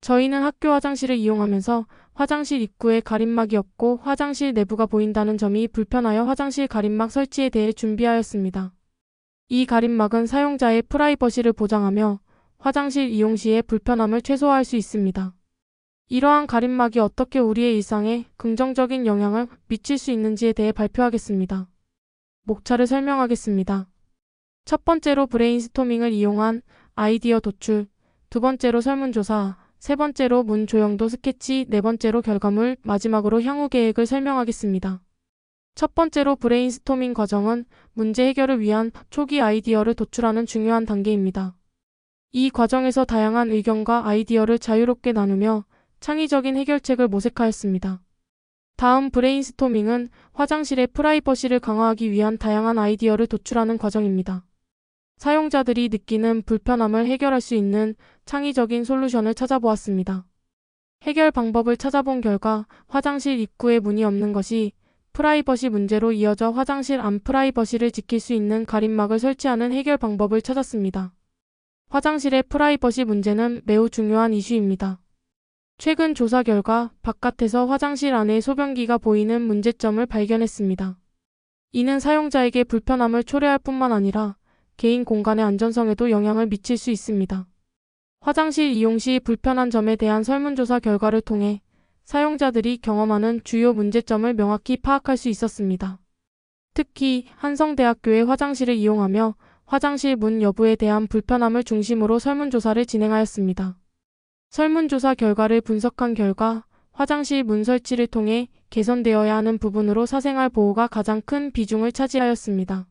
저희는 학교 화장실을 이용하면서 화장실 입구에 가림막이 없고 화장실 내부가 보인다는 점이 불편하여 화장실 가림막 설치에 대해 준비하였습니다. 이 가림막은 사용자의 프라이버시를 보장하며 화장실 이용 시의 불편함을 최소화할 수 있습니다. 이러한 가림막이 어떻게 우리의 일상에 긍정적인 영향을 미칠 수 있는지에 대해 발표하겠습니다. 목차를 설명하겠습니다. 첫 번째로 브레인스토밍을 이용한 아이디어 도출, 두 번째로 설문조사, 세 번째로 문 조형도 스케치, 네 번째로 결과물, 마지막으로 향후 계획을 설명하겠습니다. 첫 번째로 브레인스토밍 과정은 문제 해결을 위한 초기 아이디어를 도출하는 중요한 단계입니다. 이 과정에서 다양한 의견과 아이디어를 자유롭게 나누며 창의적인 해결책을 모색하였습니다. 다음 브레인스토밍은 화장실의 프라이버시를 강화하기 위한 다양한 아이디어를 도출하는 과정입니다. 사용자들이 느끼는 불편함을 해결할 수 있는 창의적인 솔루션을 찾아보았습니다. 해결 방법을 찾아본 결과 화장실 입구에 문이 없는 것이 프라이버시 문제로 이어져 화장실 안 프라이버시를 지킬 수 있는 가림막을 설치하는 해결 방법을 찾았습니다. 화장실의 프라이버시 문제는 매우 중요한 이슈입니다. 최근 조사 결과 바깥에서 화장실 안에 소변기가 보이는 문제점을 발견했습니다. 이는 사용자에게 불편함을 초래할 뿐만 아니라 개인 공간의 안전성에도 영향을 미칠 수 있습니다. 화장실 이용 시 불편한 점에 대한 설문조사 결과를 통해 사용자들이 경험하는 주요 문제점을 명확히 파악할 수 있었습니다. 특히 한성대학교의 화장실을 이용하며 화장실 문 여부에 대한 불편함을 중심으로 설문조사를 진행하였습니다. 설문조사 결과를 분석한 결과 화장실 문 설치를 통해 개선되어야 하는 부분으로 사생활 보호가 가장 큰 비중을 차지하였습니다.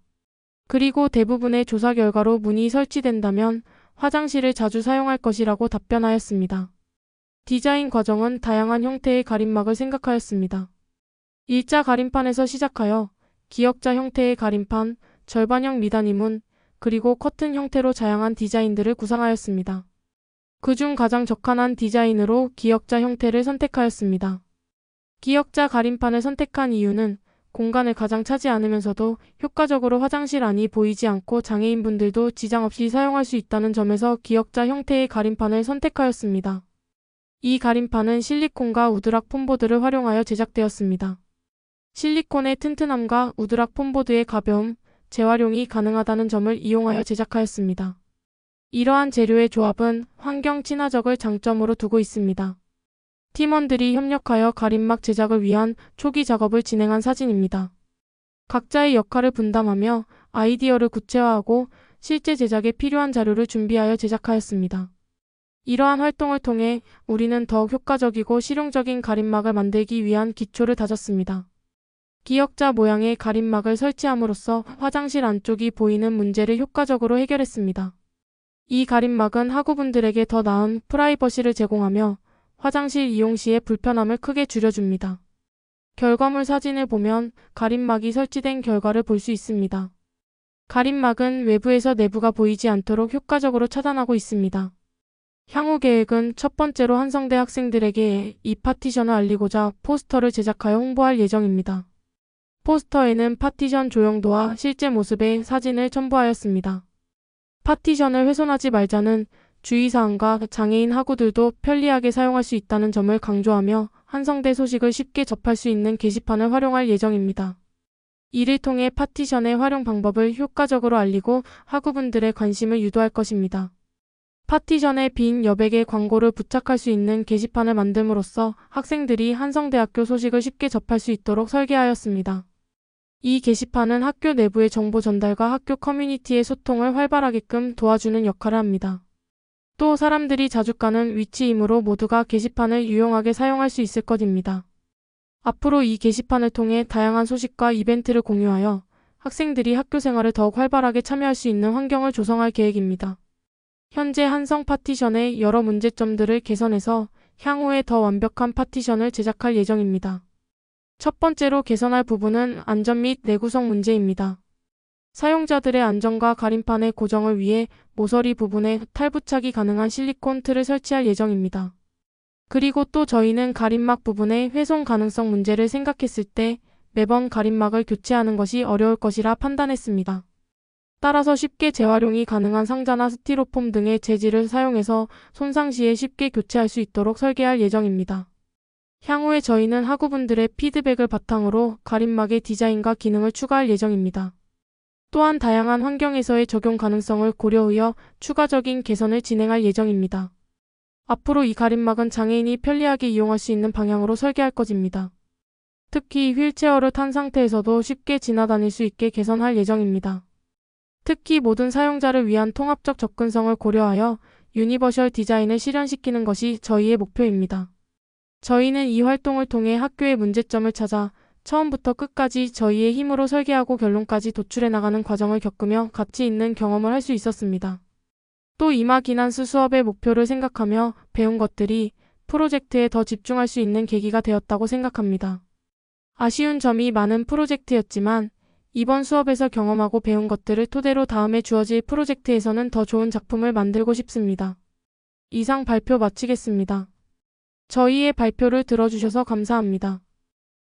그리고 대부분의 조사 결과로 문이 설치된다면 화장실을 자주 사용할 것이라고 답변하였습니다. 디자인 과정은 다양한 형태의 가림막을 생각하였습니다. 일자 가림판에서 시작하여 기역자 형태의 가림판, 절반형 미닫이문, 그리고 커튼 형태로 다양한 디자인들을 구상하였습니다. 그중 가장 적합한 디자인으로 기역자 형태를 선택하였습니다. 기역자 가림판을 선택한 이유는 공간을 가장 차지 않으면서도 효과적으로 화장실 안이 보이지 않고 장애인분들도 지장 없이 사용할 수 있다는 점에서 기역자 형태의 가림판을 선택하였습니다. 이 가림판은 실리콘과 우드락 폼보드를 활용하여 제작되었습니다. 실리콘의 튼튼함과 우드락 폼보드의 가벼움, 재활용이 가능하다는 점을 이용하여 제작하였습니다. 이러한 재료의 조합은 환경 친화적을 장점으로 두고 있습니다. 팀원들이 협력하여 가림막 제작을 위한 초기 작업을 진행한 사진입니다. 각자의 역할을 분담하며 아이디어를 구체화하고 실제 제작에 필요한 자료를 준비하여 제작하였습니다. 이러한 활동을 통해 우리는 더욱 효과적이고 실용적인 가림막을 만들기 위한 기초를 다졌습니다. 기역자 모양의 가림막을 설치함으로써 화장실 안쪽이 보이는 문제를 효과적으로 해결했습니다. 이 가림막은 학우분들에게 더 나은 프라이버시를 제공하며 화장실 이용 시의 불편함을 크게 줄여줍니다. 결과물 사진을 보면 가림막이 설치된 결과를 볼 수 있습니다. 가림막은 외부에서 내부가 보이지 않도록 효과적으로 차단하고 있습니다. 향후 계획은 첫 번째로 한성대 학생들에게 이 파티션을 알리고자 포스터를 제작하여 홍보할 예정입니다. 포스터에는 파티션 조형도와 실제 모습의 사진을 첨부하였습니다. 파티션을 훼손하지 말자는 주의사항과 장애인 학우들도 편리하게 사용할 수 있다는 점을 강조하며 한성대 소식을 쉽게 접할 수 있는 게시판을 활용할 예정입니다. 이를 통해 파티션의 활용 방법을 효과적으로 알리고 학우분들의 관심을 유도할 것입니다. 파티션에 빈 여백의 광고를 부착할 수 있는 게시판을 만듦으로써 학생들이 한성대학교 소식을 쉽게 접할 수 있도록 설계하였습니다. 이 게시판은 학교 내부의 정보 전달과 학교 커뮤니티의 소통을 활발하게끔 도와주는 역할을 합니다. 또 사람들이 자주 가는 위치이므로 모두가 게시판을 유용하게 사용할 수 있을 것입니다. 앞으로 이 게시판을 통해 다양한 소식과 이벤트를 공유하여 학생들이 학교 생활을 더욱 활발하게 참여할 수 있는 환경을 조성할 계획입니다. 현재 한성 파티션의 여러 문제점들을 개선해서 향후에 더 완벽한 파티션을 제작할 예정입니다. 첫 번째로 개선할 부분은 안전 및 내구성 문제입니다. 사용자들의 안전과 가림판의 고정을 위해 모서리 부분에 탈부착이 가능한 실리콘 틀을 설치할 예정입니다. 그리고 또 저희는 가림막 부분의 훼손 가능성 문제를 생각했을 때 매번 가림막을 교체하는 것이 어려울 것이라 판단했습니다. 따라서 쉽게 재활용이 가능한 상자나 스티로폼 등의 재질을 사용해서 손상 시에 쉽게 교체할 수 있도록 설계할 예정입니다. 향후에 저희는 학우분들의 피드백을 바탕으로 가림막의 디자인과 기능을 추가할 예정입니다. 또한 다양한 환경에서의 적용 가능성을 고려하여 추가적인 개선을 진행할 예정입니다. 앞으로 이 가림막은 장애인이 편리하게 이용할 수 있는 방향으로 설계할 것입니다. 특히 휠체어를 탄 상태에서도 쉽게 지나다닐 수 있게 개선할 예정입니다. 특히 모든 사용자를 위한 통합적 접근성을 고려하여 유니버셜 디자인을 실현시키는 것이 저희의 목표입니다. 저희는 이 활동을 통해 학교의 문제점을 찾아 처음부터 끝까지 저희의 힘으로 설계하고 결론까지 도출해 나가는 과정을 겪으며 가치 있는 경험을 할 수 있었습니다. 또 이마기난스 수업의 목표를 생각하며 배운 것들이 프로젝트에 더 집중할 수 있는 계기가 되었다고 생각합니다. 아쉬운 점이 많은 프로젝트였지만 이번 수업에서 경험하고 배운 것들을 토대로 다음에 주어질 프로젝트에서는 더 좋은 작품을 만들고 싶습니다. 이상 발표 마치겠습니다. 저희의 발표를 들어주셔서 감사합니다.